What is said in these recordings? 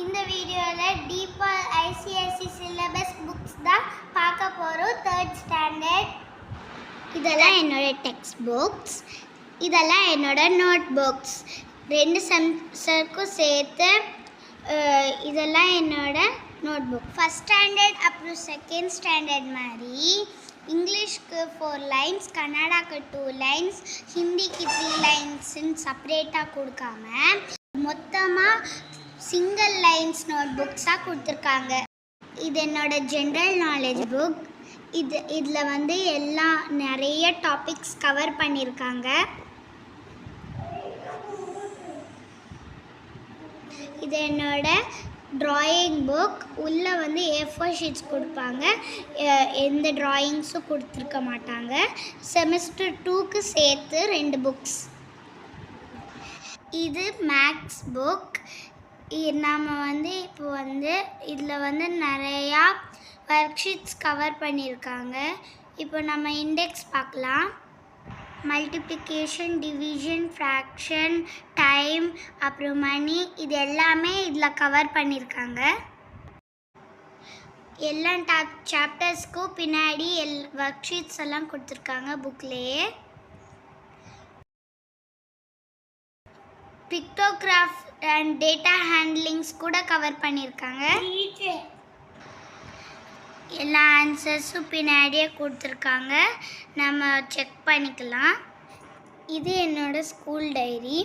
இந்த வீடியோவில் டீப்பால் ICSE syllabus books தான் பார்க்க போகிறோம். 3rd standard. இதெல்லாம் என்னோட டெக்ஸ்ட் புக்ஸ், இதெல்லாம் என்னோட நோட் புக்ஸ். 2 செமஸ்டருக்கும் சேர்த்து இதெல்லாம் என்னோட நோட் புக். 1st ஸ்டாண்டர்ட் அப்புறம் 2nd ஸ்டாண்டர்ட் மாதிரி இங்கிலீஷ்க்கு 4 லைன்ஸ், கன்னடாக்கு 2 லைன்ஸ், ஹிந்திக்கு 3 லைன்ஸ்ன்னு செப்பரேட்டாக கொடுக்காம மொத்தமாக சிங்கிள் லைன்ஸ் நோட் புக்ஸாக கொடுத்துருக்காங்க. இது என்னோட ஜென்ரல் நாலேஜ் புக். இதில் எல்லாம் நிறைய டாபிக்ஸ் கவர் பண்ணியிருக்காங்க. இது என்னோட ட்ராயிங் புக். உள்ளே A4 ஷீட்ஸ் கொடுப்பாங்க, எந்த ட்ராயிங்ஸும் கொடுத்துருக்க மாட்டாங்க. செமஸ்டர் 2க்கு சேர்த்து 2 புக்ஸ். இது மேக்ஸ் புக். நம்ம இப்போ இதில் நிறையா ஒர்க் ஷீட்ஸ் கவர் பண்ணியிருக்காங்க. இப்போ நம்ம இண்டெக்ஸ் பார்க்கலாம். மல்டிப்ளிகேஷன், டிவிஷன், ஃப்ராக்ஷன், டைம், அப்புறம் மணி, இது எல்லாமே இதில் கவர் பண்ணியிருக்காங்க. எல்லா சாப்டர்ஸ்க்கும் பின்னாடி ஒர்க் ஷீட்ஸ் எல்லாம் கொடுத்துருக்காங்க புக்லேயே. பிக்டோகிராஃப் அண்ட் டேட்டா ஹேண்ட்லிங்ஸ் கூட கவர் பண்ணியிருக்காங்க. எல்லா ஆன்சர்ஸும் பின்னாடியே கொடுத்துருக்காங்க, நம்ம செக் பண்ணிக்கலாம். இது என்னோடய ஸ்கூல் டைரி.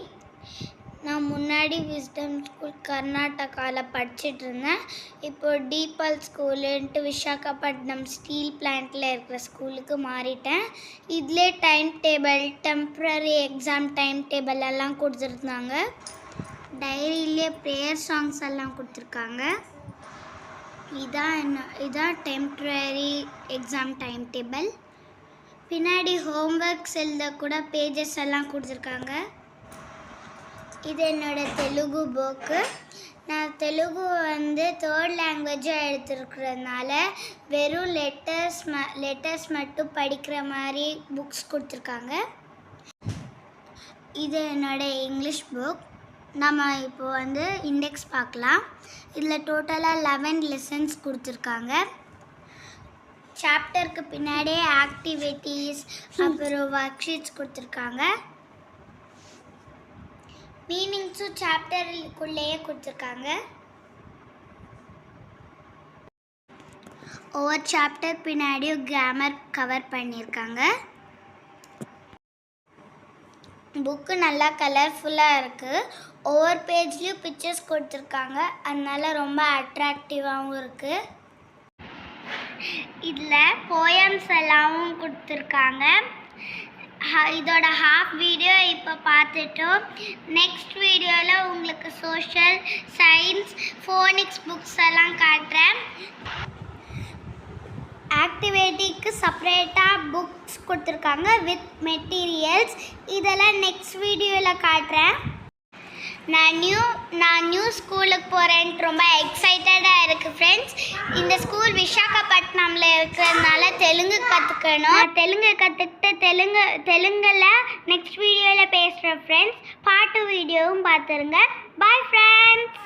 நான் முன்னாடி விஸ்டம் ஸ்கூல் கர்நாடகாவில் படிச்சுட்டு இருந்தேன். இப்போது டீபால் ஸ்கூலுன்ட்டு விசாகப்பட்டினம் ஸ்டீல் பிளான்ட்டில் இருக்கிற ஸ்கூலுக்கு மாறிட்டேன். இதிலே time table, temporary exam time table எல்லாம் கொடுத்துருந்தாங்க. டைரியிலே ப்ரேயர் சாங்ஸ் எல்லாம் கொடுத்துருக்காங்க. இதான் டெம்ப்ரரி எக்ஸாம் டைம் டேபிள். பின்னாடி ஹோம்ஒர்க்ஸ் எழுத கூட பேஜஸ் எல்லாம் கொடுத்துருக்காங்க. இது என்னோடய தெலுங்கு புக்கு. நான் தெலுங்கு 3rd லாங்குவேஜாக எடுத்துருக்கிறதுனால வெறும் லெட்டர்ஸ் மட்டும் படிக்கிற மாதிரி புக்ஸ் கொடுத்துருக்காங்க. இது என்னோடய இங்கிலீஷ் புக். நம்ம இப்போது இண்டெக்ஸ் பார்க்கலாம். இதில் டோட்டலாக 11 லெசன்ஸ் கொடுத்துருக்காங்க. சாப்டருக்கு பின்னாடியே ஆக்டிவிட்டீஸ் அப்புறம் ஒர்க் ஷீட்ஸ் கொடுத்துருக்காங்க. மீனிங்ஸும் சாப்டருக்குள்ளேயே கொடுத்துருக்காங்க. ஒவ்வொரு சாப்டர் பின்னாடியும் கிராமர் கவர் பண்ணியிருக்காங்க. புக்கு நல்லா கலர்ஃபுல்லாக இருக்குது. ஒவ்வொரு பேஜ்லேயும் பிக்சர்ஸ் கொடுத்துருக்காங்க, அதனால ரொம்ப அட்ராக்டிவாகவும் இருக்குது. இதில் போயம்ஸ் எல்லாமும் கொடுத்துருக்காங்க. இதோட ஹாஃப் வீடியோ இப்போ பார்த்துட்டோம். நெக்ஸ்ட் வீடியோவில் உங்களுக்கு சோஷியல், சயின்ஸ், ஃபோனிக்ஸ் புக்ஸ் எல்லாம் காட்டுறேன். ஆக்டிவிட்டிக்கு செப்பரேட்டாக புக்ஸ் கொடுத்துருக்காங்க வித் மெட்டீரியல்ஸ். இதெல்லாம் நெக்ஸ்ட் வீடியோவில் காட்டுறேன். நான் நியூ ஸ்கூலுக்கு போகிறேன்ட்டு ரொம்ப எக்ஸைட்டடாக இருக்குது ஃப்ரெண்ட்ஸ். இந்த ஸ்கூல் விசாகப்பட்டினமில் இருக்கிறதுனால தெலுங்கு கற்றுக்கணும். தெலுங்கு கற்றுக்கிட்டு தெலுங்கில் நெக்ஸ்ட் வீடியோவில் பேசுகிறேன் ஃப்ரெண்ட்ஸ். பாட்டு வீடியோவும் பார்த்துருங்க. Bye friends.